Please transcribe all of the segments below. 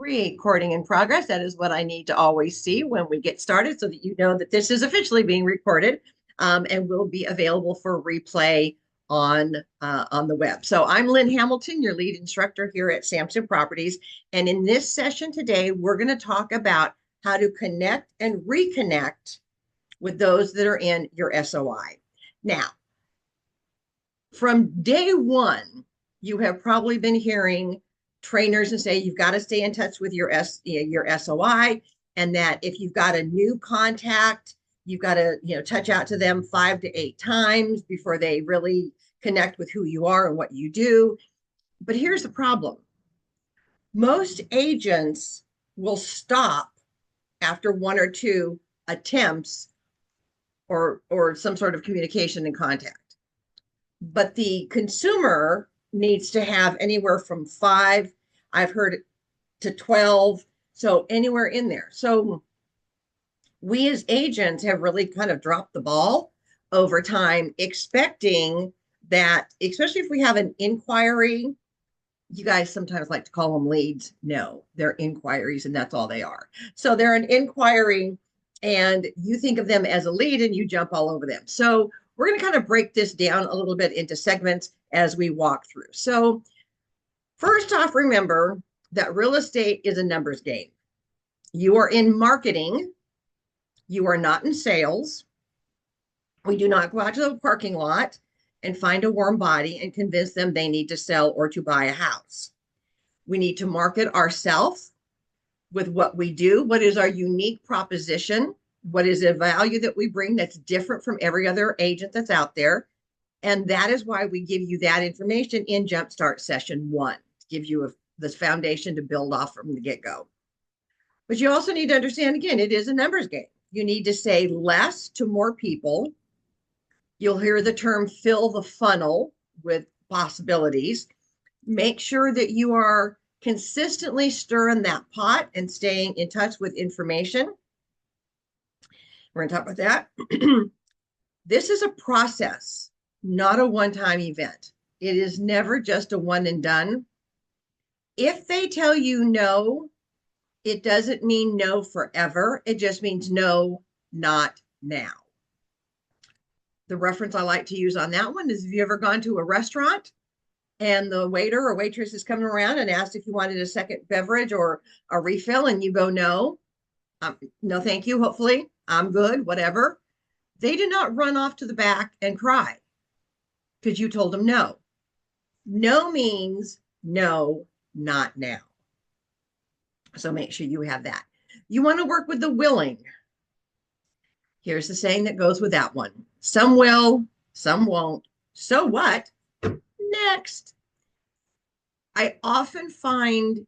Recording in progress. That is what I need to always see when we get started so that you know that this is officially being recorded and will be available for replay on the web. So I'm Lynn Hamilton, your lead instructor here at Sampson Properties. And in this session today, we're going to talk about how to connect and reconnect with those that are in your SOI. Now, from day one, you have probably been hearing trainers and say you've got to stay in touch with your SOI, and that if you've got a new contact, you've got to touch out to them 5 to 8 times before they really connect with who you are and what you do. But here's the problem. Most agents will stop after 1 or 2 attempts or some sort of communication and contact. But the consumer needs to have anywhere from 5, I've heard, to 12, so anywhere in there. So we as agents have really kind of dropped the ball over time, expecting that, especially if we have an inquiry. You guys sometimes like to call them leads. No, they're inquiries, and that's all they are. So they're an inquiry, and you think of them as a lead and you jump all over them. So we're going to kind of break this down a little bit into segments as we walk through. So first off, remember that real estate is a numbers game. You are in marketing. You are not in sales. We do not go out to the parking lot and find a warm body and convince them they need to sell or to buy a house. We need to market ourselves with what we do. What is our unique proposition? What is the value that we bring that's different from every other agent that's out there? And that is why we give you that information in Jumpstart Session 1, to give you this foundation to build off from the get-go. But you also need to understand, again, it is a numbers game. You need to say less to more people. You'll hear the term fill the funnel with possibilities. Make sure that you are consistently stirring that pot and staying in touch with information. We're going to talk about that. This is a process, not a one-time event. It is never just a one and done. If they tell you no, it doesn't mean no forever. It just means no, not now. The reference I like to use on that one is, have you ever gone to a restaurant and the waiter or waitress is coming around and asked if you wanted a second beverage or a refill, and you go no, no thank you, hopefully, I'm good, whatever. They do not run off to the back and cry because you told them no. No means no, not now. So make sure you have that. You want to work with the willing. Here's the saying that goes with that one. Some will, some won't. So what? Next. I often find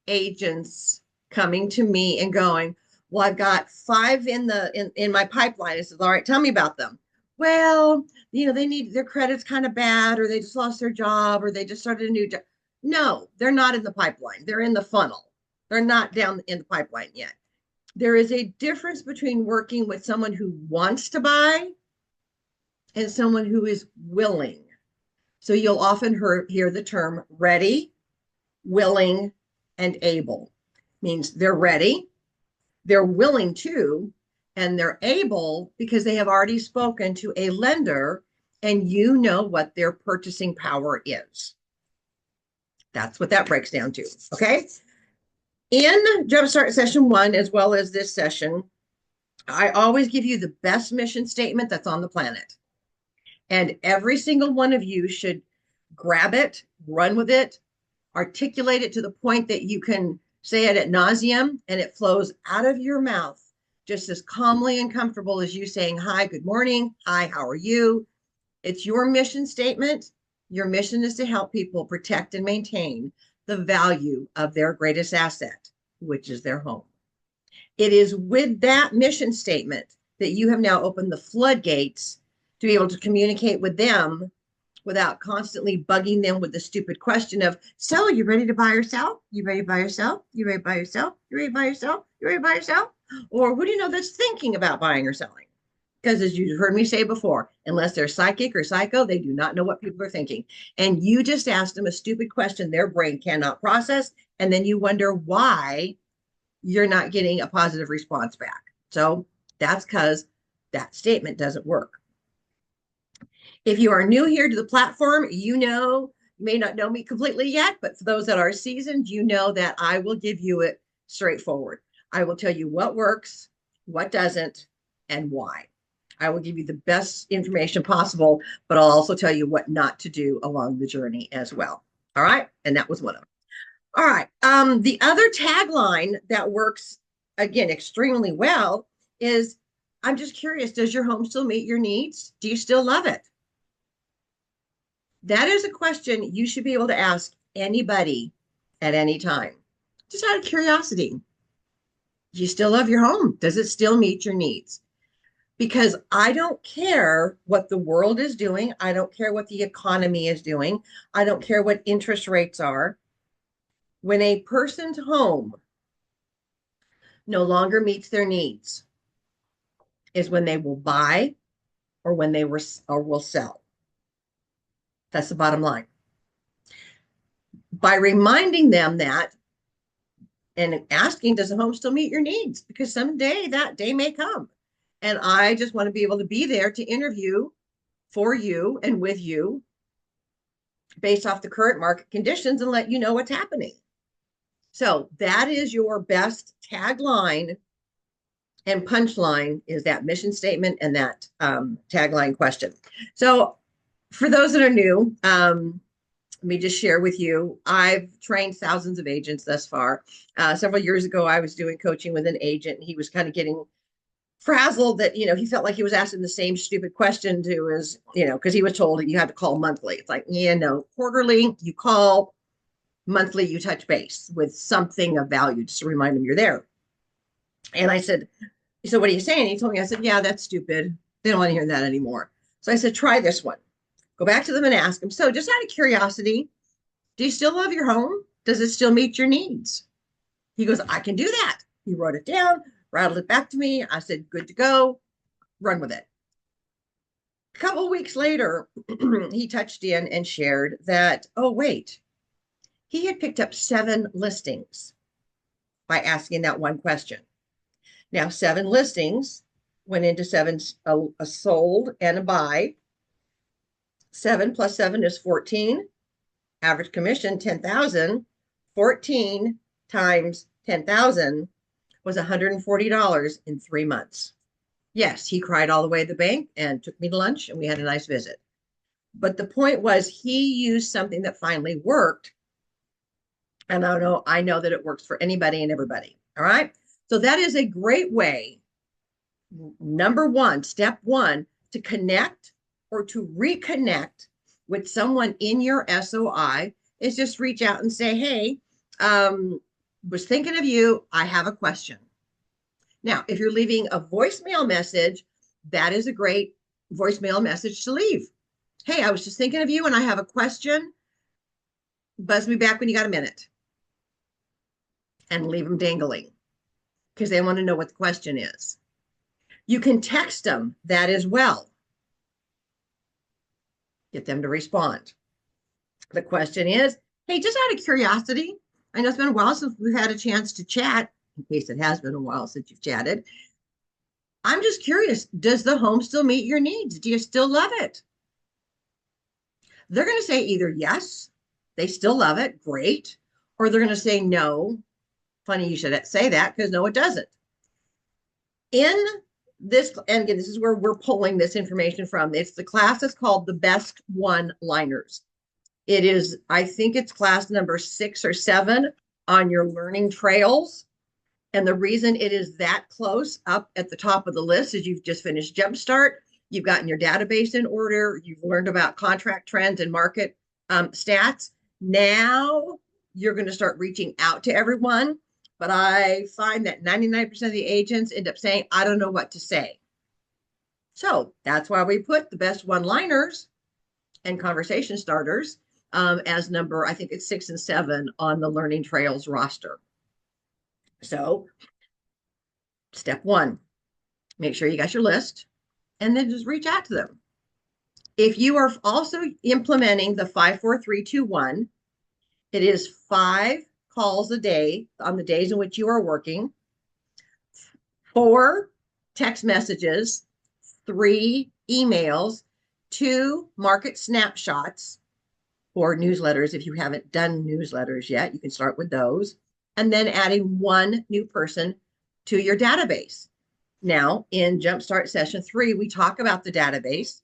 agents coming to me and going, well, I've got 5 in my pipeline. I said, all right, tell me about them. Well, they need, their credit's kind of bad, or they just lost their job, or they just started a new job. No, they're not in the pipeline. They're in the funnel. They're not down in the pipeline yet. There is a difference between working with someone who wants to buy and someone who is willing. So you'll often hear the term ready, willing, and able. Means they're ready, they're willing to, and they're able because they have already spoken to a lender and you know what their purchasing power is. That's what that breaks down to, okay? In Jumpstart Session 1, as well as this session, I always give you the best mission statement that's on the planet. And every single one of you should grab it, run with it, articulate it to the point that you can say it ad nauseum and it flows out of your mouth just as calmly and comfortable as you saying, hi, good morning. Hi, how are you? It's your mission statement. Your mission is to help people protect and maintain the value of their greatest asset, which is their home. It is with that mission statement that you have now opened the floodgates to be able to communicate with them without constantly bugging them with the stupid question of, so you ready to buy or sell? You ready to buy or sell? You ready to buy or sell? You ready to buy or sell? You ready to buy or sell? Or who do you know that's thinking about buying or selling? Because as you've heard me say before, unless they're psychic or psycho, they do not know what people are thinking. And you just asked them a stupid question their brain cannot process, and then you wonder why you're not getting a positive response back. So that's because that statement doesn't work. If you are new here to the platform, you may not know me completely yet, but for those that are seasoned, you know that I will give you it straightforward. I will tell you what works, what doesn't, and why. I will give you the best information possible, but I'll also tell you what not to do along the journey as well. All right. And that was one of them. All right. The other tagline that works, again, extremely well is, I'm just curious, does your home still meet your needs? Do you still love it? That is a question you should be able to ask anybody at any time. Just out of curiosity, do you still love your home? Does it still meet your needs? Because I don't care what the world is doing. I don't care what the economy is doing. I don't care what interest rates are. When a person's home no longer meets their needs is when they will buy or when they will sell. That's the bottom line. By reminding them that and asking, does the home still meet your needs? Because someday that day may come. And I just want to be able to be there to interview for you and with you based off the current market conditions and let you know what's happening. So that is your best tagline and punchline, is that mission statement and that tagline question. So for those that are new, let me just share with you, I've trained thousands of agents thus far. Several years ago, I was doing coaching with an agent, and he was kind of getting frazzled that, he felt like he was asking the same stupid question to his, because he was told that you had to call monthly. It's like, yeah, no, quarterly, you call, monthly, you touch base with something of value just to remind him you're there. And I said, so what are you saying? He told me, I said, yeah, that's stupid. They don't want to hear that anymore. So I said, try this one. Go back to them and ask them. So just out of curiosity, do you still love your home? Does it still meet your needs? He goes, I can do that. He wrote it down, rattled it back to me. I said, good to go. Run with it. A couple of weeks later, he touched in and shared that, oh, wait, he had picked up 7 listings by asking that one question. Now, 7 listings went into 7, a sold and a buy. 7 plus 7 is 14. Average commission, 10,000. 14 times 10,000 was $140 in 3 months. Yes, he cried all the way to the bank and took me to lunch, and we had a nice visit. But the point was, he used something that finally worked. And I know that it works for anybody and everybody. All right. So that is a great way. Number one, step one, to connect or to reconnect with someone in your SOI is just reach out and say, hey, was thinking of you. I have a question. Now, if you're leaving a voicemail message, that is a great voicemail message to leave. Hey, I was just thinking of you and I have a question. Buzz me back when you got a minute. And leave them dangling because they want to know what the question is. You can text them that as well. Get them to respond. The question is, hey, just out of curiosity, I know it's been a while since we've had a chance to chat, in case it has been a while since you've chatted. I'm just curious, does the home still meet your needs? Do you still love it? They're going to say either yes, they still love it, great, or they're going to say no. Funny you should say that, because no, it doesn't. In this, and again, this is where we're pulling this information from. It's the class that's called the Best One-Liners. It is, I think it's class number 6 or 7 on your learning trails. And the reason it is that close up at the top of the list is you've just finished Jumpstart. You've gotten your database in order. You've learned about contract trends and market stats. Now you're going to start reaching out to everyone. But I find that 99% of the agents end up saying, I don't know what to say. So that's why we put the best one-liners and conversation starters as number, I think it's 6 and 7 on the Learning Trails roster. So step 1, make sure you got your list and then just reach out to them. If you are also implementing the 5, 4, 3, 2, 1, it is 5 calls a day on the days in which you are working, 4 text messages, 3 emails, 2 market snapshots or newsletters. If you haven't done newsletters yet, you can start with those. And then adding 1 new person to your database. Now, in Jumpstart Session 3, we talk about the database,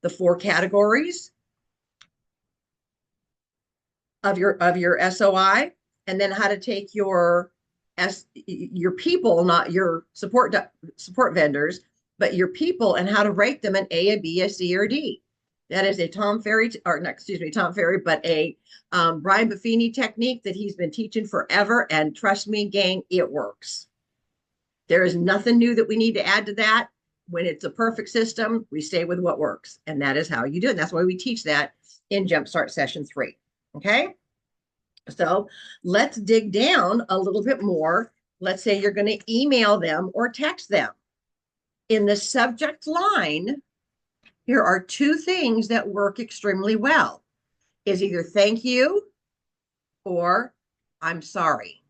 the 4 categories of your SOI, and then how to take your people, not your support vendors, but your people, and how to rate them an A, a B, a C, or a D. That is a Tom Ferry, or not, excuse me, Tom Ferry, but a Brian Buffini technique that he's been teaching forever. And trust me, gang, it works. There is nothing new that we need to add to that. When it's a perfect system, we stay with what works. And that is how you do it. And that's why we teach that in Jumpstart Session 3. Okay. So let's dig down a little bit more. Let's say you're going to email them or text them. In the subject line, here are 2 things that work extremely well. Is either thank you or I'm sorry.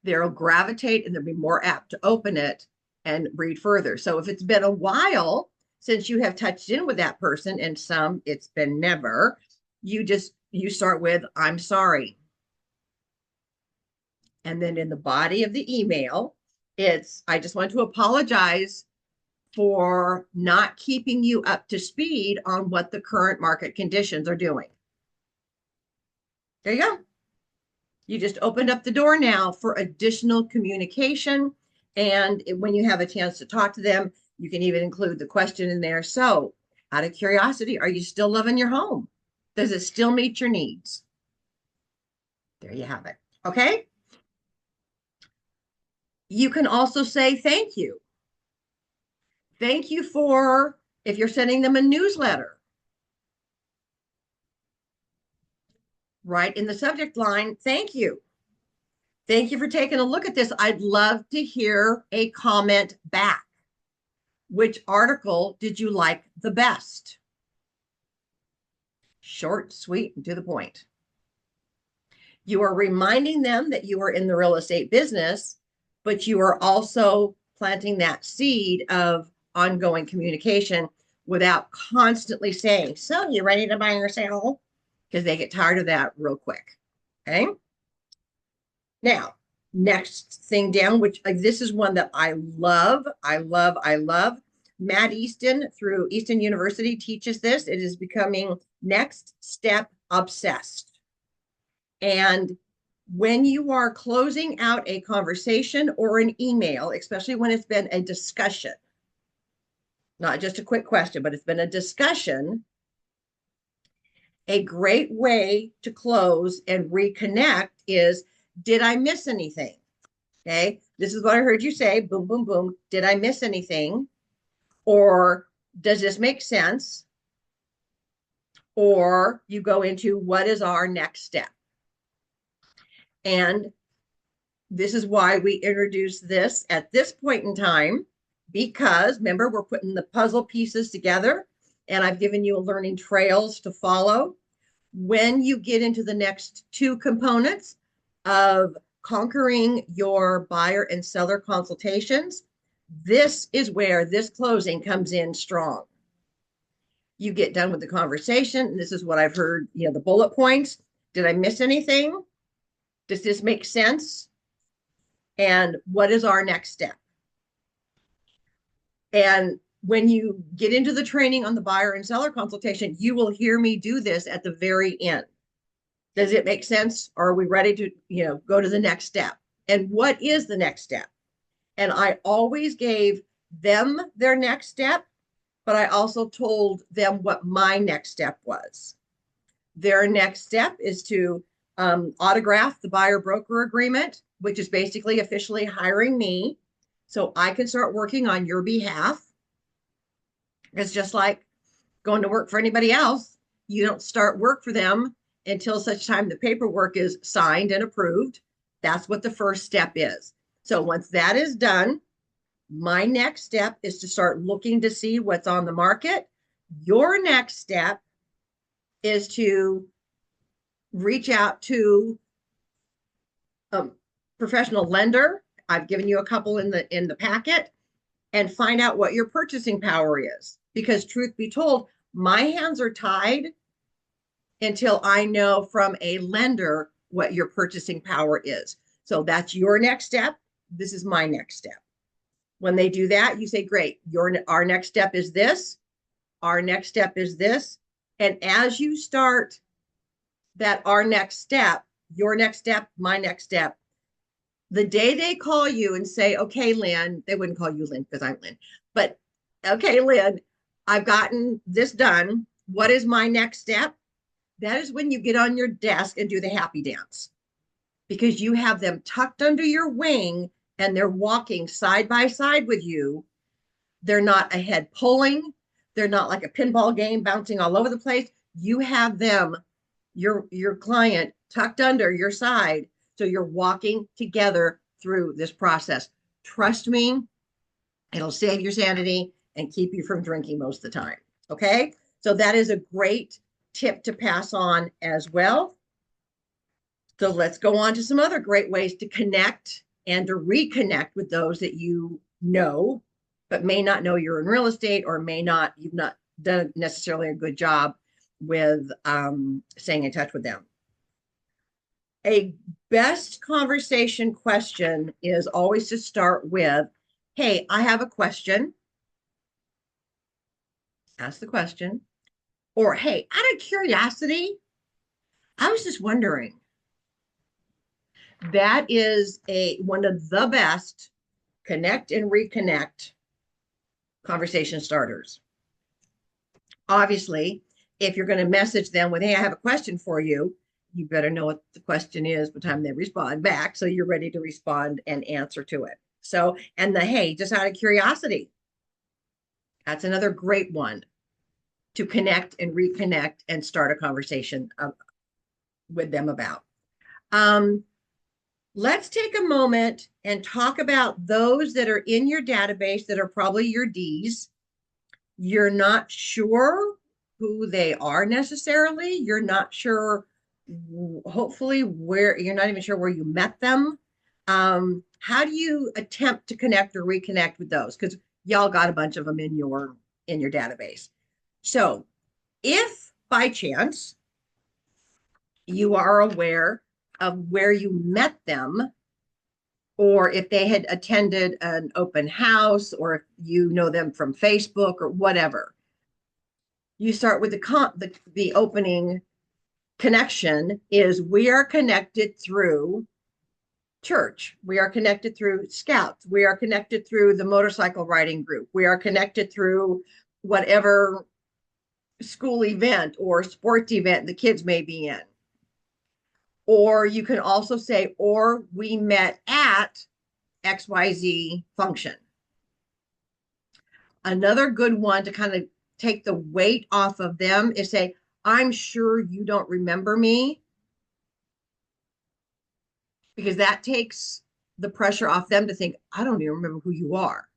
They'll gravitate and they'll be more apt to open it and read further. So if it's been a while since you have touched in with that person, and some it's been never, you start with I'm sorry. And then in the body of the email, it's I just want to apologize for not keeping you up to speed on what the current market conditions are doing. There you go. You just opened up the door now for additional communication. And when you have a chance to talk to them, you can even include the question in there. So, out of curiosity, are you still loving your home? Does it still meet your needs? There you have it. Okay. You can also say thank you. Thank you for, if you're sending them a newsletter, right in the subject line, thank you. Thank you for taking a look at this. I'd love to hear a comment back. Which article did you like the best? Short, sweet, and to the point. You are reminding them that you are in the real estate business, but you are also planting that seed of ongoing communication without constantly saying, so you ready to buy or sell? Because they get tired of that real quick. Okay. Now, next thing down, which this is one that I love. Matt Easton through Easton University teaches this. It is becoming next step obsessed. And when you are closing out a conversation or an email, especially when it's been a discussion, not just a quick question, but it's been a discussion, a great way to close and reconnect is, did I miss anything? Okay, this is what I heard you say, boom, boom, boom. Did I miss anything? Or does this make sense? Or you go into what is our next step? And this is why we introduce this at this point in time, because remember, we're putting the puzzle pieces together and I've given you a learning trails to follow. When you get into the next 2 components of conquering your buyer and seller consultations, this is where this closing comes in strong. You get done with the conversation, and this is what I've heard, the bullet points. Did I miss anything? Does this make sense? And what is our next step? And when you get into the training on the buyer and seller consultation, you will hear me do this at the very end. Does it make sense? Or are we ready to, go to the next step? And what is the next step? And I always gave them their next step, but I also told them what my next step was. Their next step is to autograph the buyer broker agreement, which is basically officially hiring me so I can start working on your behalf. It's just like going to work for anybody else. You don't start work for them until such time the paperwork is signed and approved. That's what the first step is. So once that is done, my next step is to start looking to see what's on the market. Your next step is to reach out to a professional lender. I've given you a couple in the packet, and find out what your purchasing power is. Because truth be told, my hands are tied until I know from a lender what your purchasing power is. So that's your next step. This is my next step. When they do that, you say, great, our next step is this. Our next step is this. And as you start that our next step, your next step, my next step, the day they call you and say, okay, Lynn, they wouldn't call you Lynn because I'm Lynn, but okay, Lynn, I've gotten this done. What is my next step? That is when you get on your desk and do the happy dance, because you have them tucked under your wing and they're walking side by side with you. They're not ahead pulling. They're not like a pinball game bouncing all over the place. You have them, your client, tucked under your side. So you're walking together through this process. Trust me, it'll save your sanity and keep you from drinking most of the time. Okay. So that is a great tip to pass on as well. So let's go on to some other great ways to connect and to reconnect with those that you know, but may not know you're in real estate, or you've not done necessarily a good job with staying in touch with them. A best conversation question is always to start with, hey, I have a question. Ask the question. Or, hey, out of curiosity, I was just wondering. That is one of the best connect and reconnect conversation starters. Obviously, if you're going to message them with, hey, I have a question for you, you better know what the question is by the time they respond back, so you're ready to respond and answer to it. So, and the, hey, just out of curiosity, that's another great one to connect and reconnect and start a conversation with them about. Let's take a moment and talk about those that are in your database that are probably your Ds. You're not sure who they are necessarily. You're not sure, hopefully, where you're not even sure where you met them. How do you attempt to connect or reconnect with those? Because y'all got a bunch of them in your database. So if by chance you are aware of where you met them, or if they had attended an open house, or if you know them from Facebook or whatever, you start with the opening connection is, we are connected through church. We are connected through Scouts. We are connected through the motorcycle riding group. We are connected through whatever school event or sports event the kids may be in. Or you can also say, or we met at XYZ function. Another good one to kind of take the weight off of them is say, I'm sure you don't remember me, because that takes the pressure off them to think, I don't even remember who you are.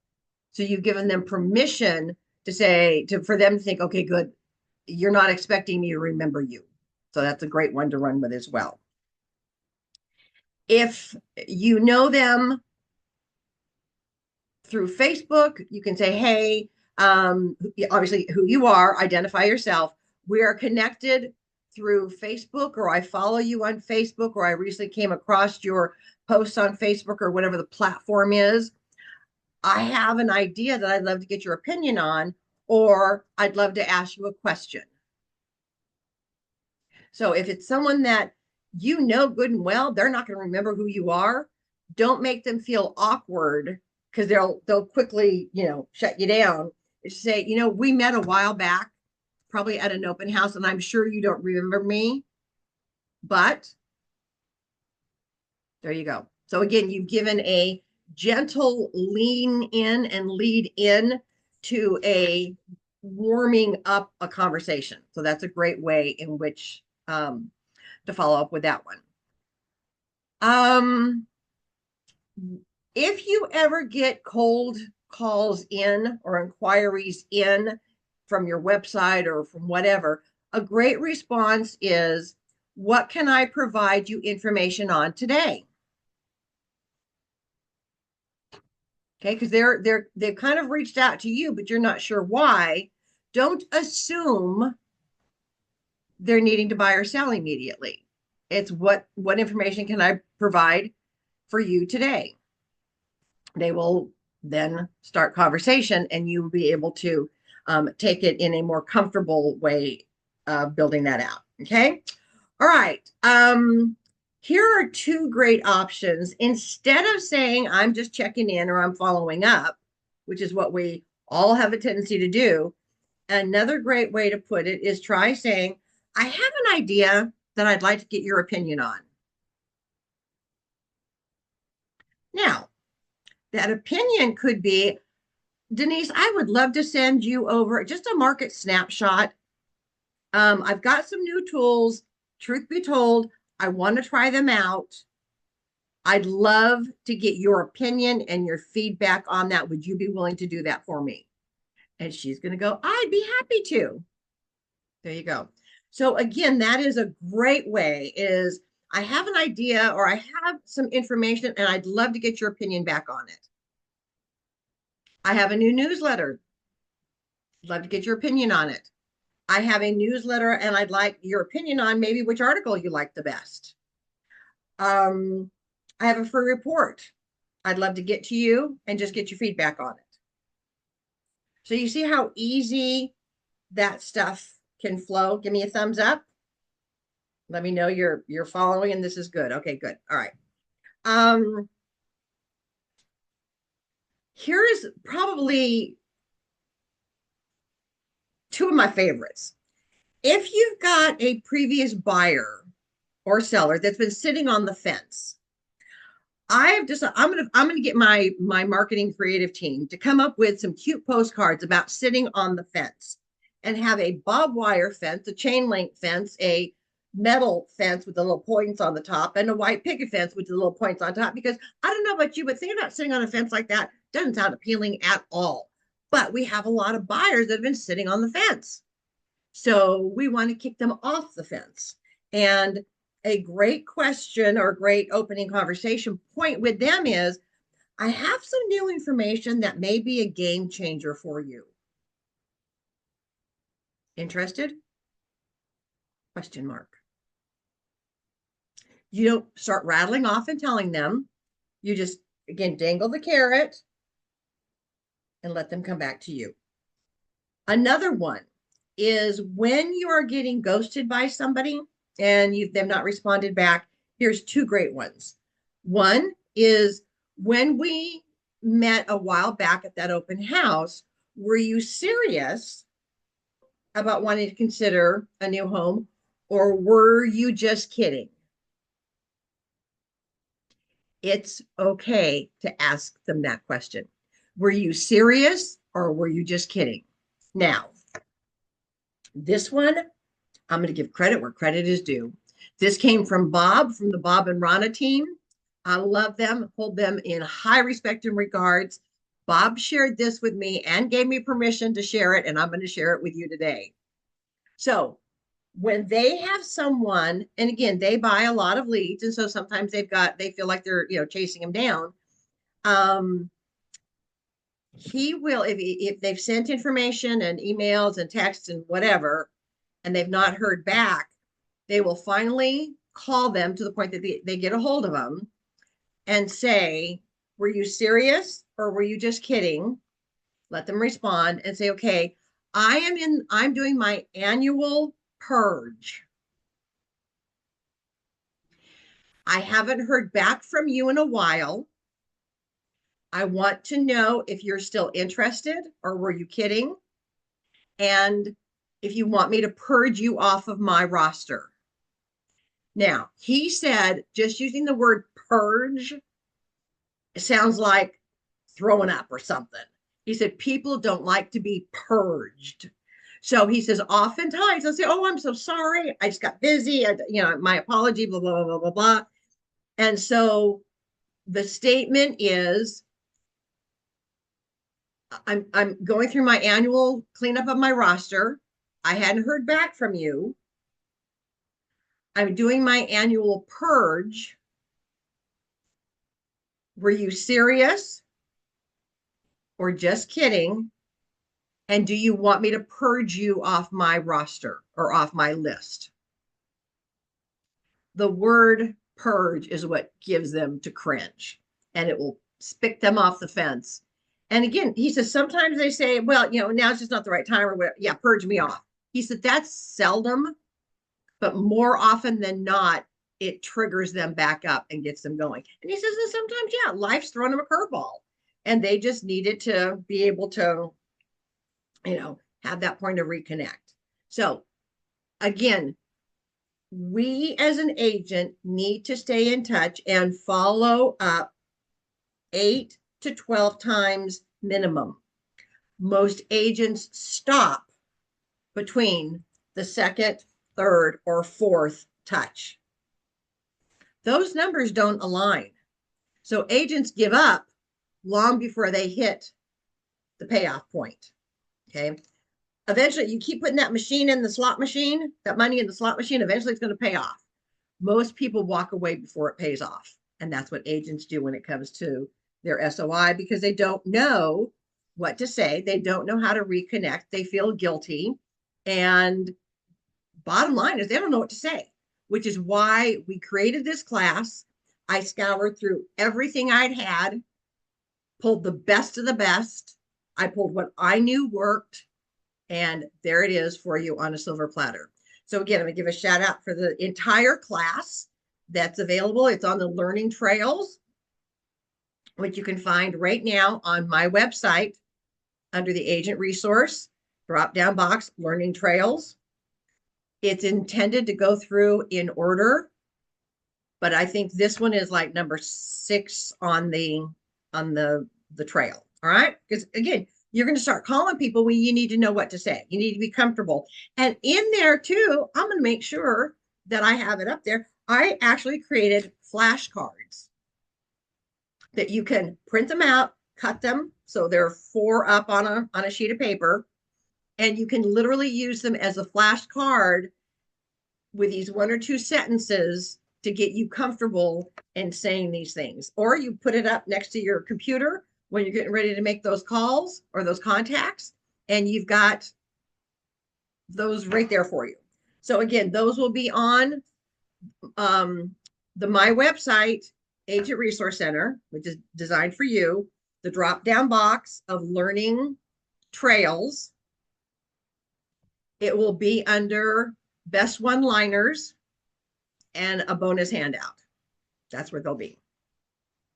So you've given them permission to say, for them to think, okay, good, you're not expecting me to remember you. So that's a great one to run with as well. If you know them through Facebook, you can say, hey, obviously who you are, identify yourself. We are connected through Facebook, or I follow you on Facebook, or I recently came across your posts on Facebook, or whatever the platform is. I have an idea that I'd love to get your opinion on, or I'd love to ask you a question. So if it's someone that you know good and well, they're not going to remember who you are. Don't make them feel awkward, because they'll quickly, shut you down. Say, we met a while back, probably at an open house, and I'm sure you don't remember me, but there you go. So again, you've given a gentle lean in and lead in to a warming up a conversation. So that's a great way in which to follow up with that one. If you ever get cold calls in or inquiries in from your website or from whatever, a great response is, What can I provide you information on today? Okay, because they've kind of reached out to you, but you're not sure why. Don't assume they're needing to buy or sell immediately. It's what information can I provide for you today? They will then start conversation, and you will be able to take it in a more comfortable way, building that out. Okay. All right. Here are two great options. Instead of saying I'm just checking in or I'm following up, which is what we all have a tendency to do, another great way to put it is try saying, I have an idea that I'd like to get your opinion on. Now, that opinion could be, Denise, I would love to send you over just a market snapshot. I've got some new tools. Truth be told, I want to try them out. I'd love to get your opinion and your feedback on that. Would you be willing to do that for me? And she's going to go, I'd be happy to. There you go. So again, that is a great way is I have an idea or I have some information and I'd love to get your opinion back on it. I have a new newsletter. I'd love to get your opinion on it. I have a newsletter and I'd like your opinion on maybe which article you like the best. I have a free report. I'd love to get to you and just get your feedback on it. So you see how easy that stuff can flow. Give me a thumbs up. Let me know you're following and this is good. Okay, good. All right. Here is probably two of my favorites. If you've got a previous buyer or seller that's been sitting on the fence, I'm gonna get my marketing creative team to come up with some cute postcards about sitting on the fence and have a barbed wire fence, a chain link fence, a metal fence with the little points on the top, and a white picket fence with the little points on top. Because I don't know about you, but thinking about sitting on a fence like that doesn't sound appealing at all. But we have a lot of buyers that have been sitting on the fence. So we want to kick them off the fence. And a great question or great opening conversation point with them is, I have some new information that may be a game changer for you. Interested? Question mark. You don't start rattling off and telling them. You just, again, dangle the carrot and let them come back to you. Another one is when you are getting ghosted by somebody and they've not responded back. Here's two great ones. One is when we met a while back at that open house, were you serious about wanting to consider a new home, or were you just kidding? It's okay to ask them that question. Were you serious or were you just kidding? Now, this one, I'm going to give credit where credit is due. This came from Bob from the Bob and Rana team. I love them, hold them in high respect and regards. Bob shared this with me and gave me permission to share it, and I'm going to share it with you today. So when they have someone, and again, they buy a lot of leads, and so sometimes they feel like they're chasing them down. He will, if they've sent information and emails and texts and whatever, and they've not heard back, they will finally call them to the point that they get a hold of them and say, were you serious or were you just kidding? Let them respond and say, okay, I'm doing my annual purge. I haven't heard back from you in a while. I want to know if you're still interested or were you kidding? And if you want me to purge you off of my roster. Now, he said, just using the word purge sounds like throwing up or something. He said, people don't like to be purged. So he says, oftentimes I'll say, oh, I'm so sorry. I just got busy. My apology, blah, blah, blah, blah, blah. And so the statement is, I'm going through my annual cleanup of my roster. I hadn't heard back from you. I'm doing my annual purge. Were you serious or just kidding? And do you want me to purge you off my roster or off my list? The word purge is what gives them to cringe, and it will spick them off the fence. And again, he says, sometimes they say, well, now it's just not the right time or whatever. Yeah, purge me off. He said, that's seldom, but more often than not, it triggers them back up and gets them going. And he says that sometimes, yeah, life's thrown them a curveball and they just needed to be able to, have that point of reconnect. So again, we as an agent need to stay in touch and follow up 8 to 12 times minimum. Most agents stop between the second, third, or fourth touch. Those numbers don't align. So agents give up long before they hit the payoff point. Okay. Eventually, you keep putting that machine in the slot machine, that money in the slot machine, eventually it's going to pay off. Most people walk away before it pays off. And that's what agents do when it comes to their SOI, because they don't know what to say. They don't know how to reconnect. They feel guilty. And bottom line is they don't know what to say, which is why we created this class. I scoured through everything I'd had, pulled the best of the best. I pulled what I knew worked, and there it is for you on a silver platter. So again, I'm gonna give a shout out for the entire class that's available. It's on the learning trails, which you can find right now on my website under the agent resource drop down box, learning trails. It's intended to go through in order, but I think this one is like number 6 on the trail. All right, because again, you're going to start calling people when you need to know what to say. You need to be comfortable. And in there too, I'm going to make sure that I have it up there. I actually created flashcards that you can print them out, cut them. So there are 4 up on a sheet of paper, and you can literally use them as a flashcard with these 1 or 2 sentences to get you comfortable in saying these things. Or you put it up next to your computer when you're getting ready to make those calls or those contacts, and you've got those right there for you. So again, those will be on my website, Agent Resource Center, which is designed for you, the drop-down box of learning trails. It will be under best one-liners and a bonus handout. That's where they'll be.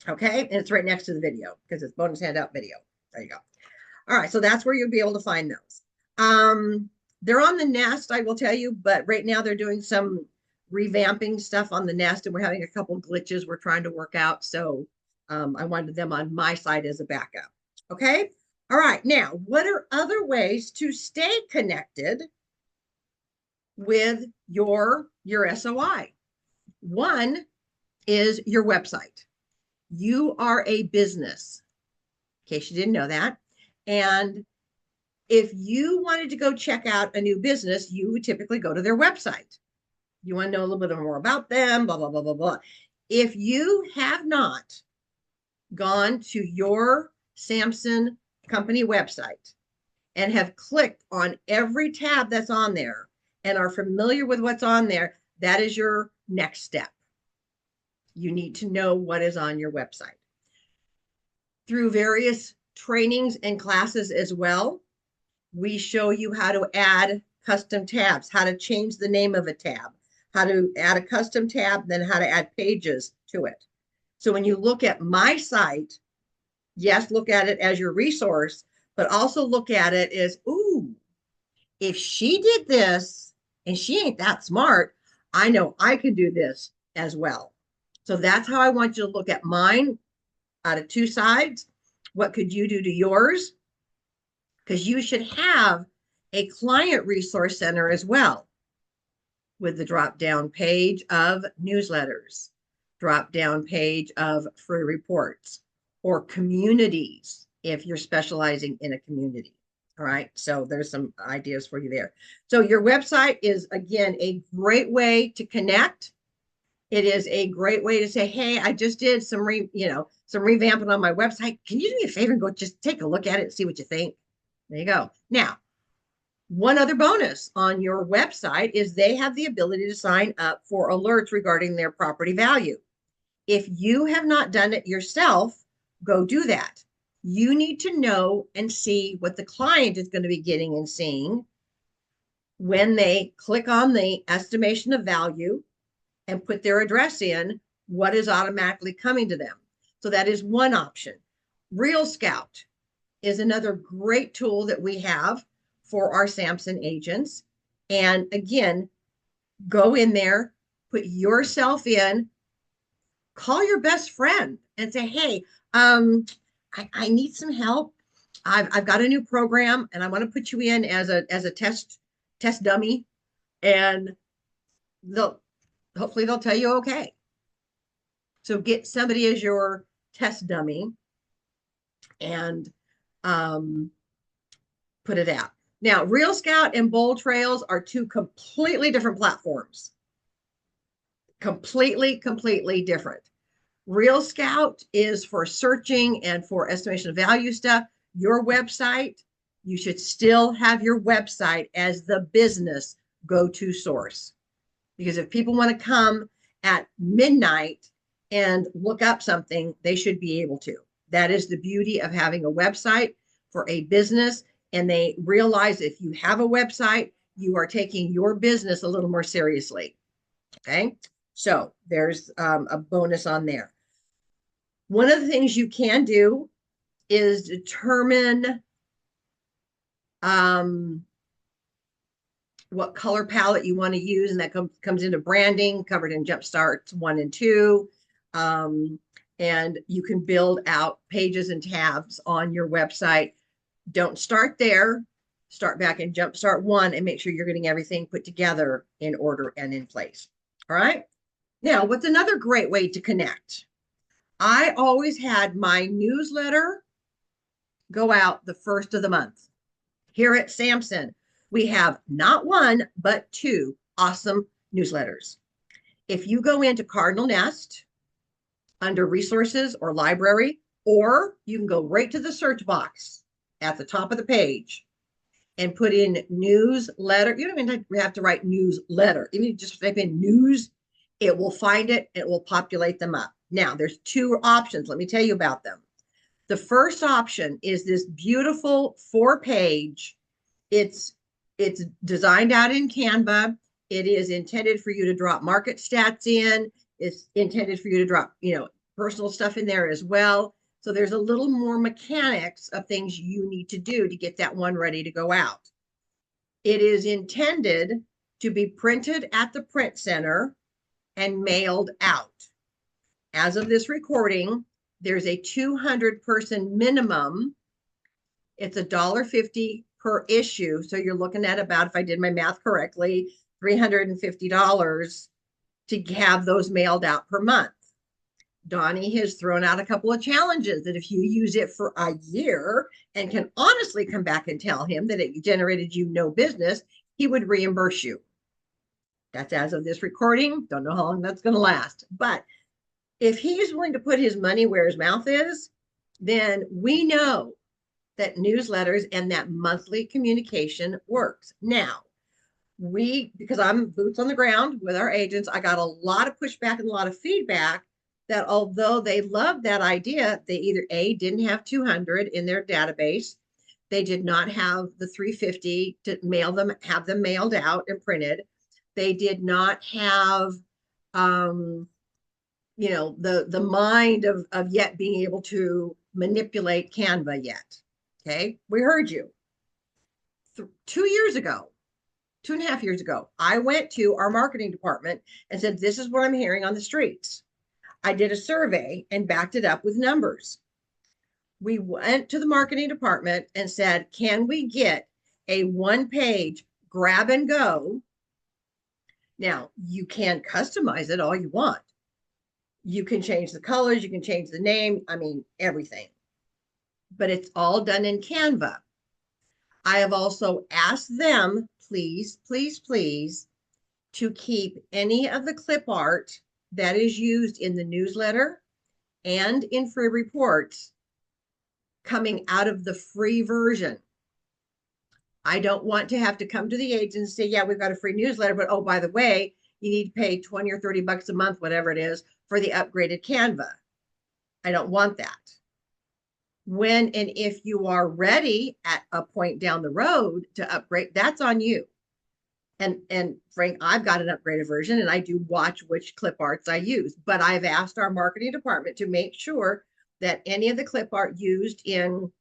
Okay, and it's right next to the video because it's bonus handout video. There you go. All right, so that's where you'll be able to find those. They're on the Nest, I will tell you, but right now they're doing some revamping stuff on the Nest, and we're having a couple glitches we're trying to work out. So I wanted them on my side as a backup. Okay. All right. Now, what are other ways to stay connected with your SOI? One is your website. You are a business, in case you didn't know that. And if you wanted to go check out a new business, you would typically go to their website. You want to know a little bit more about them, blah, blah, blah, blah, blah. If you have not gone to your Samson company website and have clicked on every tab that's on there and are familiar with what's on there, that is your next step. You need to know what is on your website. Through various trainings and classes as well, we show you how to add custom tabs, how to change the name of a tab, how to add a custom tab, then how to add pages to it. So when you look at my site, yes, look at it as your resource, but also look at it as, ooh, if she did this and she ain't that smart, I know I can do this as well. So that's how I want you to look at mine out of 2 sides. What could you do to yours? Because you should have a client resource center as well, with the drop-down page of newsletters, drop-down page of free reports, or communities if you're specializing in a community. All right. So there's some ideas for you there. So your website is, again, a great way to connect. It is a great way to say, hey, I just did some some revamping on my website. Can you do me a favor and go just take a look at it and see what you think? There you go. Now, one other bonus on your website is they have the ability to sign up for alerts regarding their property value. If you have not done it yourself, go do that. You need to know and see what the client is going to be getting and seeing when they click on the estimation of value and put their address in, what is automatically coming to them. So that is one option. Real Scout is another great tool that we have for our Samson agents. And again, go in there, put yourself in, call your best friend and say, hey, I need some help. I've got a new program and I want to put you in as a test dummy, and hopefully they'll tell you okay. So get somebody as your test dummy and put it out. Now, Real Scout and Bold Trails are two completely different platforms. Completely different. Real Scout is for searching and for estimation of value stuff. Your website, you should still have your website as the business go-to source. Because if people want to come at midnight and look up something, they should be able to. That is the beauty of having a website for a business. And they realize if you have a website, you are taking your business a little more seriously. Okay. So there's a bonus on there. One of the things you can do is determine what color palette you want to use, and that comes into branding, covered in Jumpstart 1 and 2. And you can build out pages and tabs on your website. Don't start there. Start back in Jumpstart 1 and make sure you're getting everything put together in order and in place. All right. Now, what's another great way to connect? I always had my newsletter go out the first of the month. Here at Samson, we have not one, but two awesome newsletters. If you go into Cardinal Nest under resources or library, or you can go right to the search box at the top of the page and put in newsletter. You don't even have to write newsletter. Even just type in news, it will find it. It will populate them up. Now, there's two options. Let me tell you about them. The first option is this beautiful 4-page. It's designed out in Canva. It is intended for you to drop market stats in. It's intended for you to drop, personal stuff in there as well. So there's a little more mechanics of things you need to do to get that one ready to go out. It is intended to be printed at the print center and mailed out. As of this recording, there's a 200-person minimum. It's $1.50 per issue. So you're looking at about, if I did my math correctly, $350 to have those mailed out per month. Donnie has thrown out a couple of challenges that if you use it for a year and can honestly come back and tell him that it generated you no business, he would reimburse you. That's as of this recording. Don't know how long that's going to last. But if he's willing to put his money where his mouth is, then we know that newsletters and that monthly communication works. Now, because I'm boots on the ground with our agents, I got a lot of pushback and a lot of feedback that although they loved that idea, they either didn't have 200 in their database, they did not have the 350 to mail them, have them mailed out and printed. They did not have, the mind of yet being able to manipulate Canva yet. Okay, we heard you. 2 years ago, 2.5 years ago, I went to our marketing department and said, this is what I'm hearing on the streets. I did a survey and backed it up with numbers. We went to the marketing department and said, can we get a 1-page grab and go? Now, you can customize it all you want. You can change the colors, you can change the name, everything. But it's all done in Canva. I have also asked them, please, please, please, to keep any of the clip art that is used in the newsletter and in free reports coming out of the free version. I don't want to have to come to the agent and say, yeah, we've got a free newsletter, but oh, by the way, you need to pay 20 or 30 bucks a month, whatever it is, for the upgraded Canva. I don't want that. When and if you are ready at a point down the road to upgrade, that's on you. And Frank, I've got an upgraded version and I do watch which clip arts I use, but I've asked our marketing department to make sure that any of the clip art used in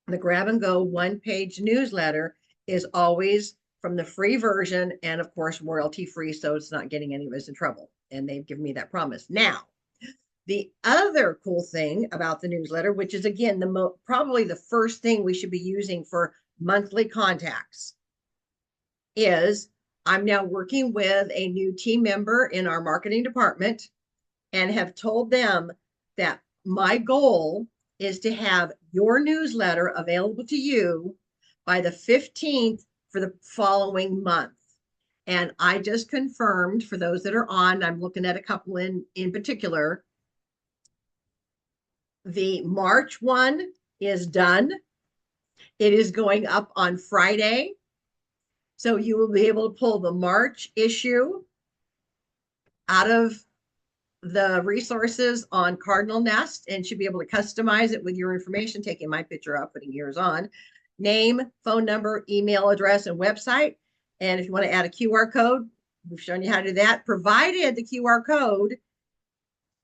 the grab and go one page newsletter is always from the free version and of course royalty free, so it's not getting any of us in trouble, and they've given me that promise. Now the other cool thing about the newsletter, which is again probably the first thing we should be using for monthly contacts, is I'm now working with a new team member in our marketing department and have told them that my goal is to have your newsletter available to you by the 15th for the following month. And I just confirmed for those that are on, I'm looking at a couple in particular. The March one is done. It is going up on Friday. So you will be able to pull the March issue out of the resources on Cardinal Nest and should be able to customize it with your information, taking my picture out, putting yours on, name, phone number, email address, and website. And if you want to add a QR code, we've shown you how to do that, provided the QR code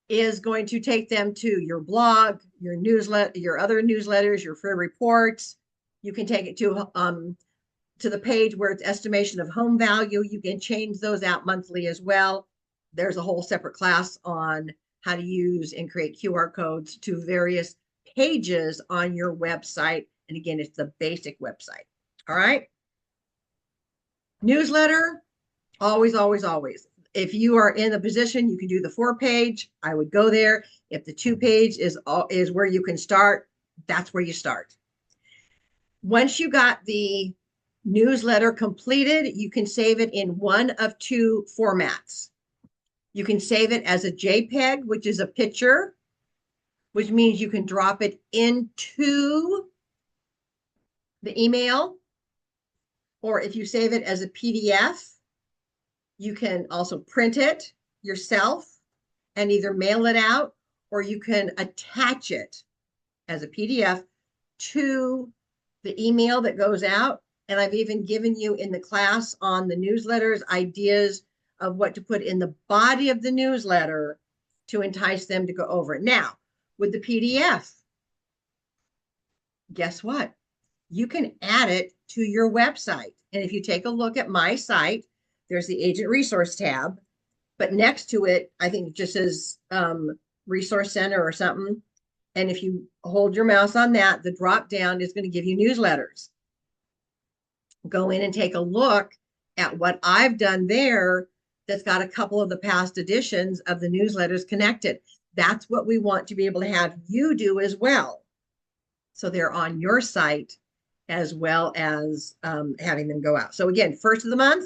is going to take them to your blog, your newsletter, your other newsletters, your free reports. You can take it to the page where it's estimation of home value. You can change those out monthly as well. There's a whole separate class on how to use and create QR codes to various pages on your website. And again, it's the basic website. All right. Newsletter, always, always, always. If you are in the position, you can do the 4-page. I would go there. If the 2-page is where you can start, that's where you start. Once you got the newsletter completed, you can save it in one of 2 formats. You can save it as a JPEG, which is a picture, which means you can drop it into the email. Or if you save it as a PDF, you can also print it yourself and either mail it out, or you can attach it as a PDF to the email that goes out. And I've even given you in the class on the newsletters ideas of what to put in the body of the newsletter to entice them to go over it. Now, with the PDF, guess what? You can add it to your website. And if you take a look at my site, there's the agent resource tab, but next to it, I think it just says resource center or something. And if you hold your mouse on that, the drop down is going to give you newsletters. Go in and take a look at what I've done there that's got a couple of the past editions of the newsletters connected. That's what we want to be able to have you do as well. So they're on your site as well as having them go out. So again, first of the month,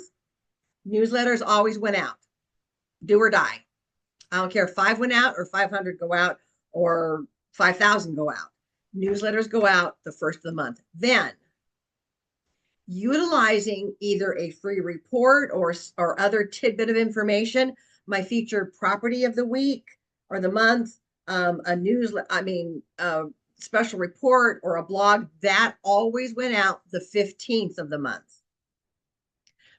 newsletters always went out. Do or die. I don't care if 5 went out or 500 go out or 5,000 go out. Newsletters go out the first of the month. Then, utilizing either a free report or other tidbit of information, my featured property of the week or the month, a newsletter, a special report or a blog, that always went out the 15th of the month.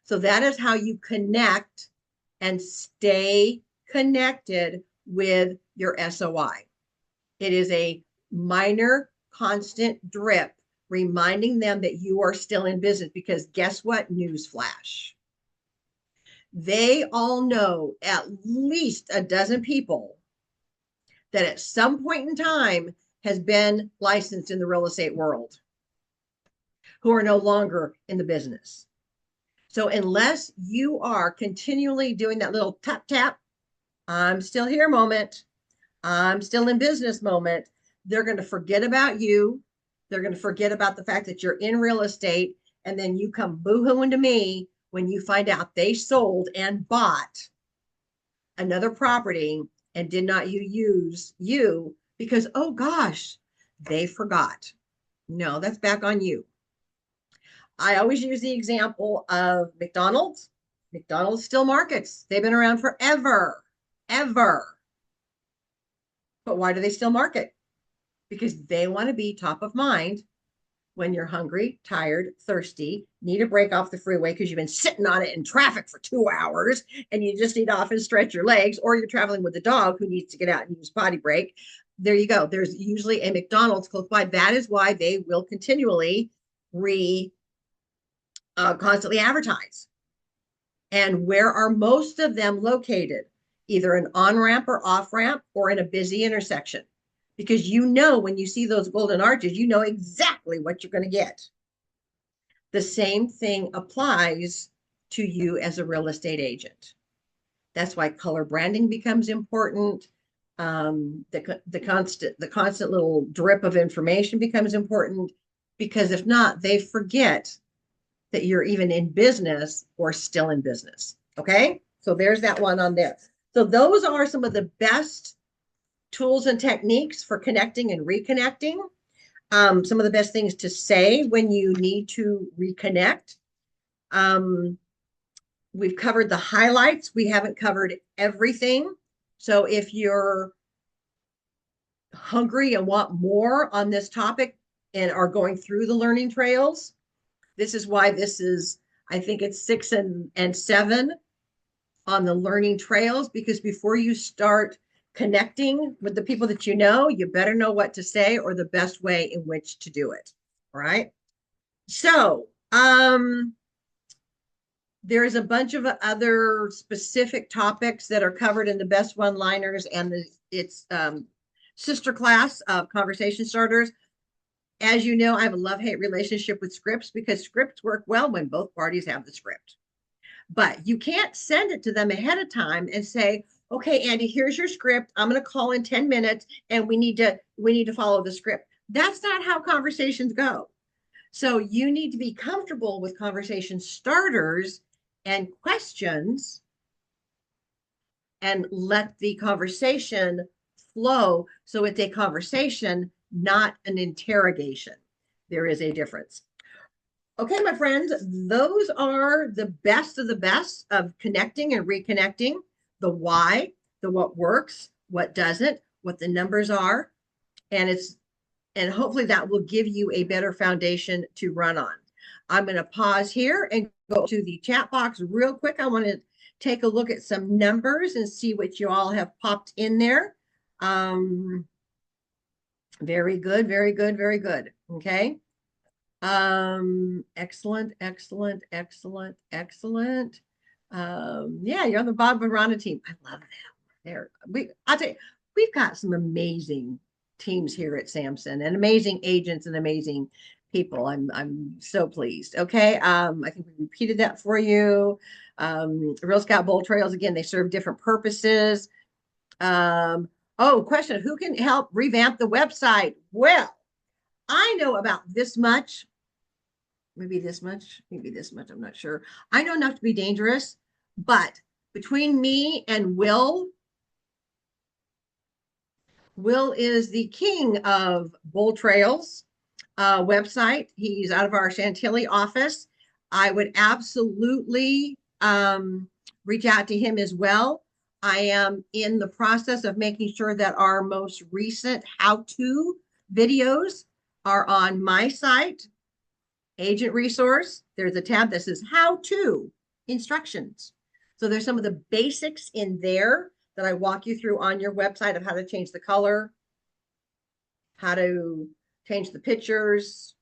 So that is how you connect and stay connected with your SOI. It is a minor constant drip reminding them that you are still in business, because guess what? Newsflash. They all know at least a dozen people that at some point in time has been licensed in the real estate world who are no longer in the business. So unless you are continually doing that little tap, tap, I'm still here moment, I'm still in business moment, they're going to forget about you They're going to forget about the fact that you're in real estate, and then you come boo-hooing to me when you find out they sold and bought another property and did not use you because, oh gosh, they forgot. No, that's back on you. I always use the example of McDonald's. McDonald's still markets. They've been around forever, ever. But why do they still market? Because they want to be top of mind when you're hungry, tired, thirsty, need a break off the freeway because you've been sitting on it in traffic for 2 hours and you just need to off and stretch your legs, or you're traveling with a dog who needs to get out and use potty break. There you go. There's usually a McDonald's close by. That is why they will continually constantly advertise. And where are most of them located? Either an on-ramp or off-ramp or in a busy intersection. Because you know, when you see those golden arches, you know exactly what you're going to get. The same thing applies to you as a real estate agent. That's why color branding becomes important. The constant little drip of information becomes important, because if not, they forget that you're even in business or still in business. Okay, so there's that one on there. So those are some of the best tools and techniques for connecting and reconnecting. Some of the best things to say when you need to reconnect. We've covered the highlights. We haven't covered everything. So if you're hungry and want more on this topic and are going through the learning trails, this is why this is, I think it's 6 and 7 on the learning trails, because before you start connecting with the people that you know, you better know what to say or the best way in which to do it. All right. So there is a bunch of other specific topics that are covered in the best one-liners and its sister class of conversation starters. As you know, I have a love-hate relationship with scripts, because scripts work well when both parties have the script. But you can't send it to them ahead of time and say, okay, Andy, here's your script. I'm going to call in 10 minutes and we need to follow the script. That's not how conversations go. So you need to be comfortable with conversation starters and questions and let the conversation flow. So it's a conversation, not an interrogation. There is a difference. Okay, my friends, those are the best of the best of connecting and reconnecting. The why, the what works, what doesn't, what the numbers are, and hopefully that will give you a better foundation to run on. I'm going to pause here and go to the chat box real quick. I want to take a look at some numbers and see what you all have popped in there. Very good, very good, very good. Okay. Excellent, excellent, excellent, excellent. Yeah, you're on the Bob Verona team. I love that. I'll tell you, we've got some amazing teams here at Samson, and amazing agents and amazing people. I'm so pleased. Okay. I think we repeated that for you. Real Scout Bowl Trails, again, they serve different purposes. Question, who can help revamp the website? Well, I know about this much, maybe this much, I'm not sure. I know enough to be dangerous, but between me and Will is the king of Bull Trails website. He's out of our Chantilly office. I would absolutely reach out to him as well. I am in the process of making sure that our most recent how-to videos are on my site, Agent Resource. There's a tab that says how-to instructions. So there's some of the basics in there that I walk you through on your website of how to change the color, how to change the pictures,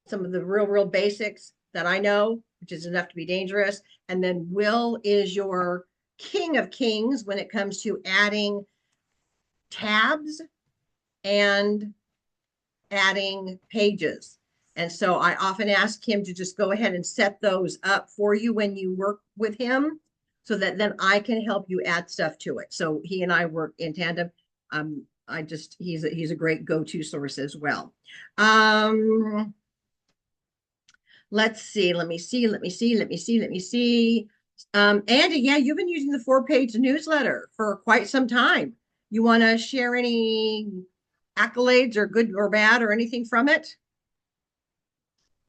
some of the real basics that I know, which is enough to be dangerous. And then Will is your king of kings when it comes to adding tabs and adding pages. And so I often ask him to just go ahead and set those up for you when you work with him, so that then I can help you add stuff to it. So he and I work in tandem. he's a great go-to source as well. Um, let's see. Let me see. Let me see. Let me see. Let me see. Andy, yeah, you've been using the 4-page newsletter for quite some time. You want to share any accolades or good or bad or anything from it?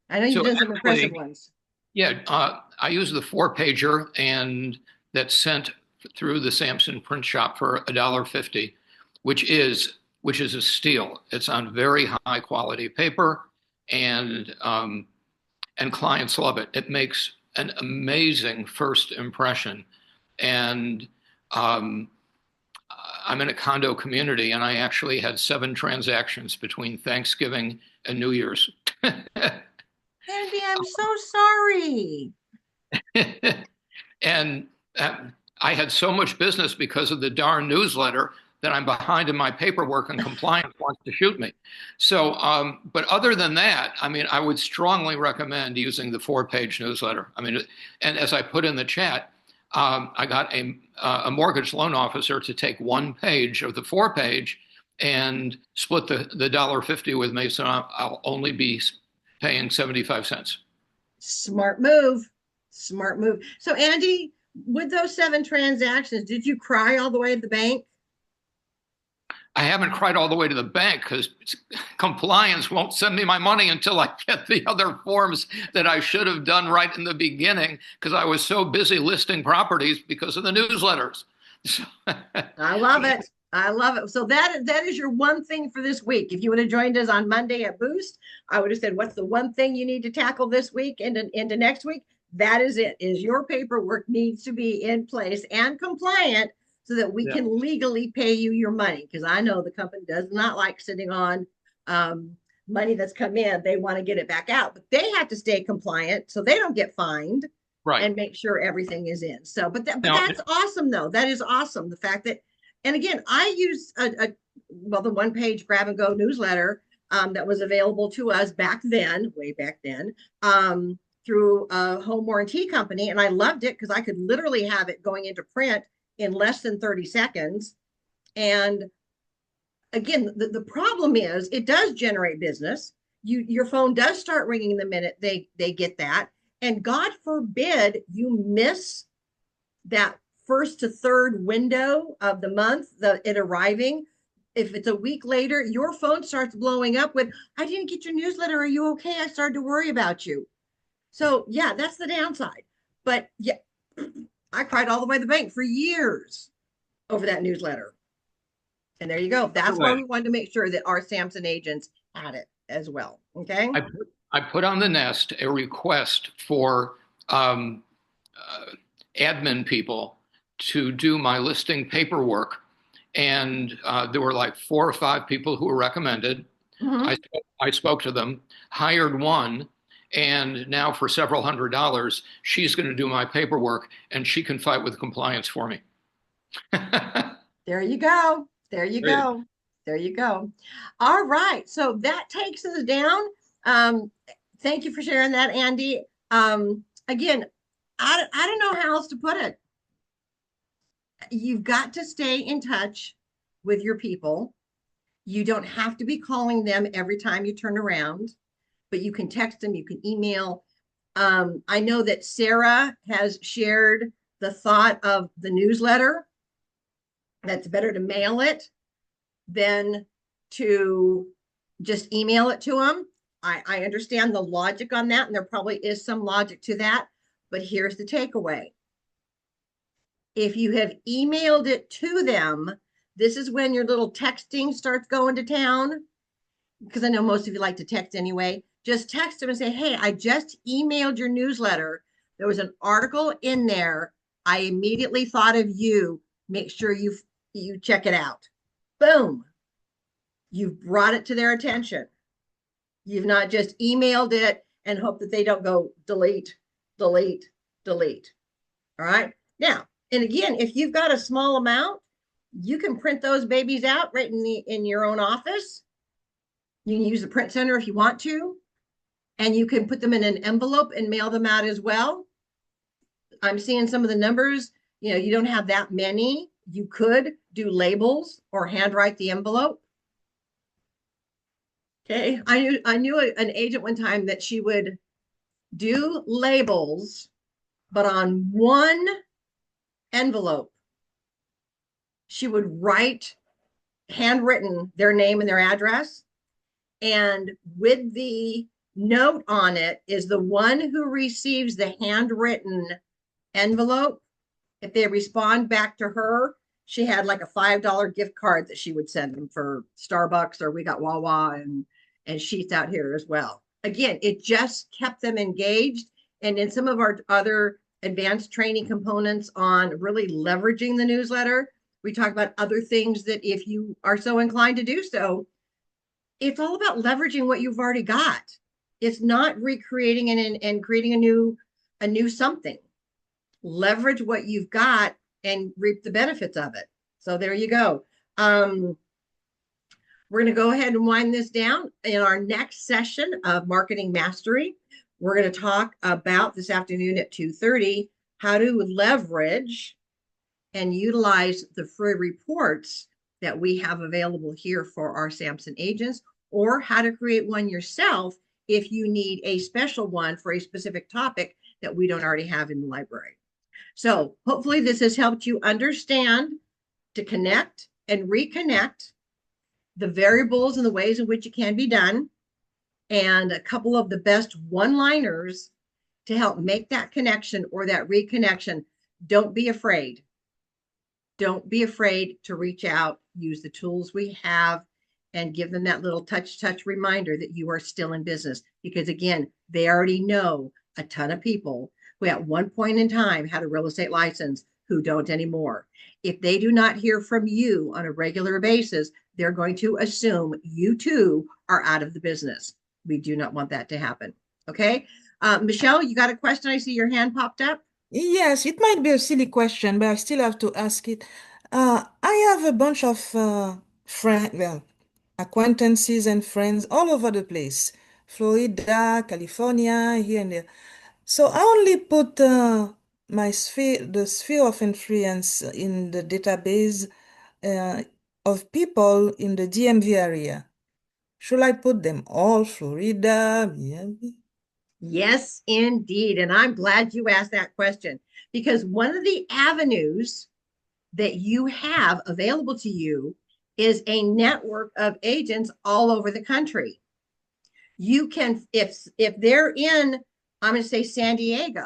I know you've So done some impressive actually, ones. yeah, I use the 4-pager, and that's sent through the Samson print shop for $1.50, which is a steal. It's on very high quality paper, and and clients love it. It makes an amazing first impression. And um, I'm in a condo community, and I actually had 7 transactions between Thanksgiving and New Year's. Andy, I'm so sorry. And I had so much business because of the darn newsletter that I'm behind in my paperwork, and compliance wants to shoot me. So, but other than that, I mean, I would strongly recommend using the 4-page newsletter. I mean, and as I put in the chat, I got a mortgage loan officer to take 1 page of the 4-page and split the $1.50 with me, so I'll only be paying 75 cents. Smart move. Smart move. So, Andy, with those 7 transactions, did you cry all the way to the bank? I haven't cried all the way to the bank because compliance won't send me my money until I get the other forms that I should have done right in the beginning because I was so busy listing properties because of the newsletters. So, I love it. I love it. So that is your one thing for this week. If you would have joined us on Monday at Boost, I would have said, "What's the one thing you need to tackle this week and into next week?" That is it. Is your paperwork needs to be in place and compliant so that we yeah, can legally pay you your money. Because I know the company does not like sitting on money that's come in. They want to get it back out, but they have to stay compliant so they don't get fined right. and make sure everything is in. So, but Now, that's awesome though. That is awesome. The fact that, and again, I use well, the 1-page grab and go newsletter that was available to us back then, way back then, through a home warranty company, and I loved it because I could literally have it going into print in less than 30 seconds. And again, the problem is it does generate business. Your phone does start ringing the minute they get that. And God forbid you miss that first to third window of the month, it arriving. If it's a week later, your phone starts blowing up with, "I didn't get your newsletter. Are you okay? I started to worry about you." So yeah, that's the downside. But yeah, I cried all the way to the bank for years over that newsletter. And there you go. by the That's why way, we wanted to make sure that our Samson agents had it as well. Okay. I put on the Nest a request for um, uh, admin people to do my listing paperwork, and there were like 4 or 5 people who were recommended. I, Mm-hmm. I spoke to them, hired one, and now for several $100s, she's going to do my paperwork and she can fight with compliance for me. There you go. There you go. There you go. All right. So that takes us down. Um, thank you for sharing that, Andy. Again, I don't know how else to put it. You've got to stay in touch with your people. You don't have to be calling them every time you turn around, but you can text them, you can email. I know that Sarah has shared the thought of the newsletter. That's better to mail it than to just email it to them. I understand the logic on that, and there probably is some logic to that. But here's the takeaway. If you have emailed it to them, this is when your little texting starts going to town. Because I know most of you like to text anyway. Just text them and say, "Hey, I just emailed your newsletter. There was an article in there. I immediately thought of you. Make sure you check it out." Boom. You've brought it to their attention. You've not just emailed it and hope that they don't go delete, delete, delete. All right. Now, and again, if you've got a small amount, you can print those babies out right in your own office. You can use the print center if you want to, and you can put them in an envelope and mail them out as well. I'm seeing some of the numbers. You don't have that many. You could do labels or handwrite the envelope. Okay. I knew an agent one time that she would do labels, but on one envelope, she would write handwritten their name and their address. And with the note on it is the one who receives the handwritten envelope. If they respond back to her, she had like a $5 gift card that she would send them for Starbucks, or we got Wawa and Sheets out here as well. Again, it just kept them engaged. And in some of our other advanced training components on really leveraging the newsletter, we talk about other things that if you are so inclined to do so, it's all about leveraging what you've already got. It's not recreating and creating a new something. Leverage what you've got and reap the benefits of it. So there you go. We're going to go ahead and wind this down. In our next session of Marketing Mastery, we're going to talk about this afternoon at 2:30 how to leverage and utilize the free reports that we have available here for our Samson agents, or how to create one yourself if you need a special one for a specific topic that we don't already have in the library. So hopefully this has helped you understand to connect and reconnect, the variables and the ways in which it can be done, and a couple of the best one-liners to help make that connection or that reconnection. Don't be afraid. Don't be afraid to reach out, use the tools we have, and give them that little touch reminder that you are still in business. Because again, they already know a ton of people who at one point in time had a real estate license who don't anymore. If they do not hear from you on a regular basis, they're going to assume you too are out of the business. We do not want that to happen. Okay. Michelle, you got a question? I see your hand popped up. Yes, it might be a silly question, but I still have to ask it. I have a bunch of well, acquaintances and friends all over the place, Florida, California, here and there. So I only put the sphere of influence in the database uh, of people in the DMV area. Should I put them all, Florida, DMV? Yes, indeed. And I'm glad you asked that question, because one of the avenues that you have available to you is a network of agents all over the country. You can, if they're in, I'm going to say San Diego,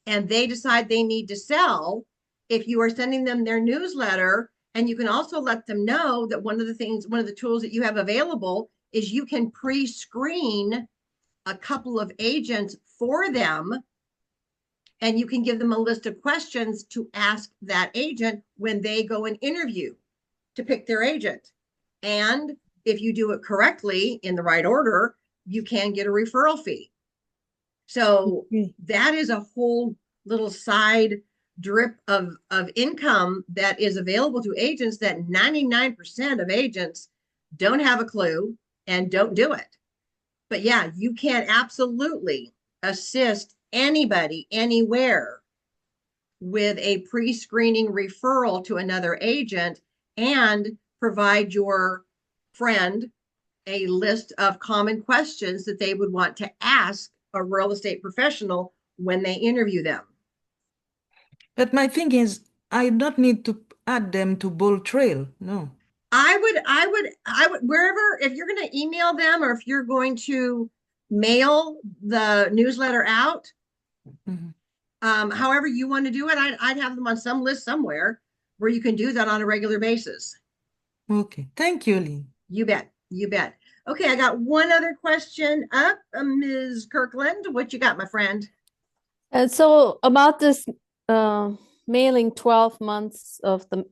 and they decide they need to sell, if you are sending them their newsletter, and you can also let them know that one of the tools that you have available is you can pre-screen a couple of agents for them, and you can give them a list of questions to ask that agent when they go and interview to pick their agent. And if you do it correctly in the right order, you can get a referral fee. So that is a whole little side drip of income that is available to agents that 99% of agents don't have a clue and don't do it. But yeah, you can absolutely assist anybody anywhere with a pre-screening referral to another agent, and provide your friend a list of common questions that they would want to ask a real estate professional when they interview them. But my thing is, I don't need to add them to Bold Trail. No. I would, wherever, if you're going to email them or if you're going to mail the newsletter out, however you want to do it, I'd have them on some list somewhere where you can do that on a regular basis. Okay. Thank you, Lynn. You bet. You bet. Okay, I got one other question up. Ms. Kirkland, what you got, my friend? And so about this mailing 12 months of the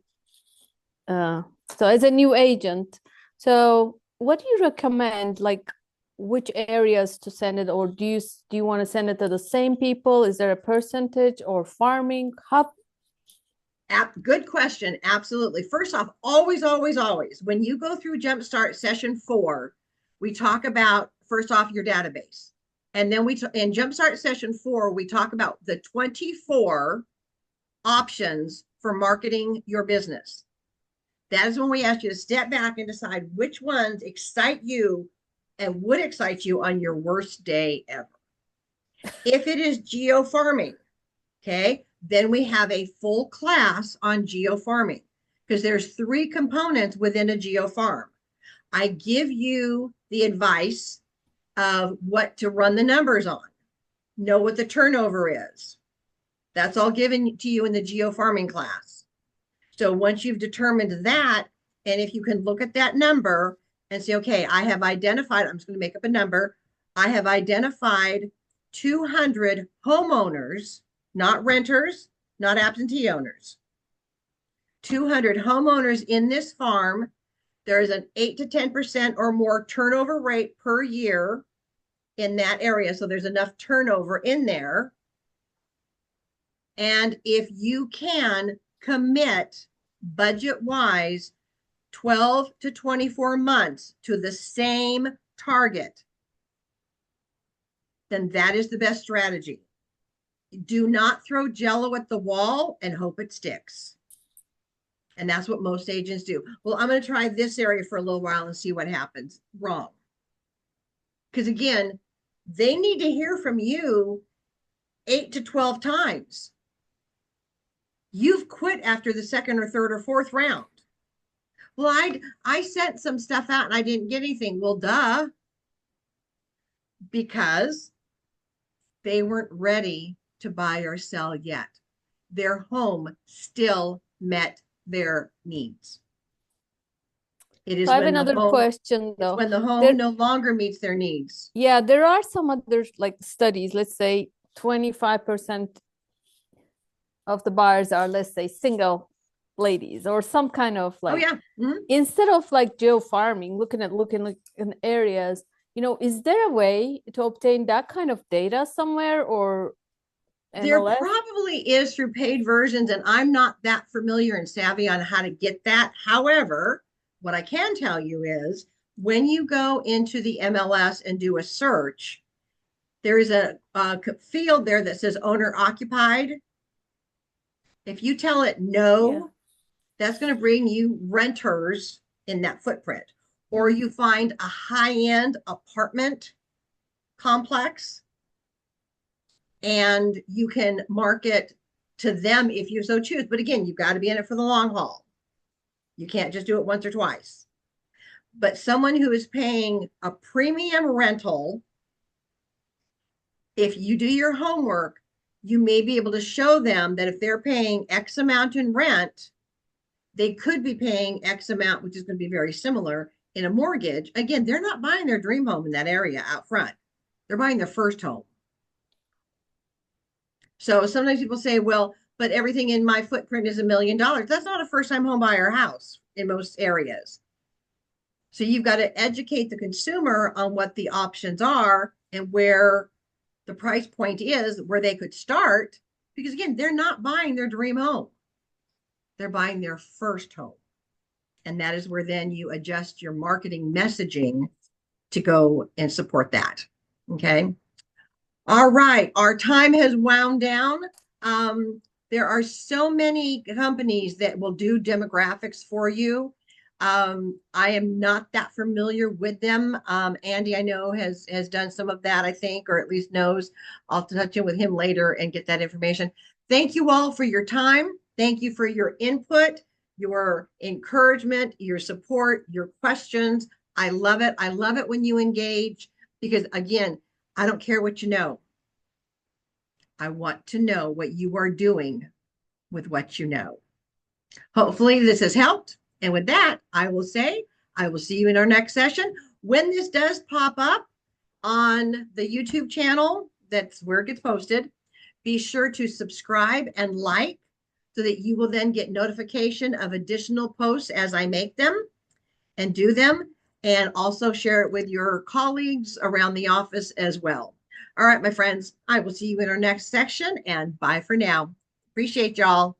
so as a new agent, so what do you recommend, like which areas to send it, or do you want to send it to the same people? Is there a percentage, or farming? How? Good question. Absolutely. First off, always, when you go through Jumpstart session 4, we talk about, first off, your database. And then in Jumpstart session 4, we talk about the 24 options for marketing your business. That is when we ask you to step back and decide which ones excite you and would excite you on your worst day ever. If it is geofarming, okay, then we have a full class on geofarming because there's 3 components within a geofarm. I give you the advice of what to run the numbers on, know what the turnover is. That's all given to you in the geofarming class. So once you've determined that, and if you can look at that number and say, okay, I have identified, I'm just going to make up a number. I have identified 200 homeowners, not renters, not absentee owners. 200 homeowners in this farm. There is an 8 to 10% or more turnover rate per year in that area. So there's enough turnover in there. And if you can commit budget-wise 12 to 24 months to the same target, then that is the best strategy. Do not throw Jello at the wall and hope it sticks. And that's what most agents do. Well, I'm going to try this area for a little while and see what happens. Wrong. Because again, they need to hear from you 8 to 12 times. You've quit after the 2nd or 3rd or 4th round. Well, I sent some stuff out and I didn't get anything. Well, duh. Because they weren't ready to buy or sell yet. Their home still met their needs. It is So I have when the another home, question though. when the home There- no longer meets their needs. Yeah, there are some other like studies, let's say 25% of the buyers are, let's say, single ladies or some kind of Oh like, yeah. Mhm. instead of like geofarming, looking in areas, you know, is there a way to obtain that kind of data somewhere or There MLS? probably is through paid versions, and I'm not that familiar and savvy on how to get that. However, what I can tell you is when you go into the MLS and do a search, there is a field there that says owner occupied. If you tell it no, Yeah. that's going to bring you renters in that footprint. Or you find a high-end apartment complex and you can market to them if you so choose. But again, you've got to be in it for the long haul. You can't just do it once or twice. But someone who is paying a premium rental, if you do your homework, you may be able to show them that if they're paying X amount in rent, they could be paying X amount, which is going to be very similar in a mortgage. Again, they're not buying their dream home in that area out front. They're buying their first home. So sometimes people say, well, but everything in my footprint is $1 million. That's not a first-time home buyer house in most areas. So you've got to educate the consumer on what the options are and where the price point is, where they could start. Because again, they're not buying their dream home. They're buying their first home. And that is where then you adjust your marketing messaging to go and support that. Okay. All right. Our time has wound down. There are so many companies that will do demographics for you. I am not that familiar with them. Andy, I know, has done some of that, I think, or at least knows. I'll touch in with him later and get that information. Thank you all for your time. Thank you for your input, your encouragement, your support, your questions. I love it. I love it when you engage because, again, I don't care what you know. I want to know what you are doing with what you know. Hopefully this has helped. And with that, I will say, I will see you in our next session. When this does pop up on the YouTube channel, that's where it gets posted, be sure to subscribe and like so that you will then get notification of additional posts as I make them and do them, and also share it with your colleagues around the office as well. All right, my friends, I will see you in our next section, and bye for now. Appreciate y'all.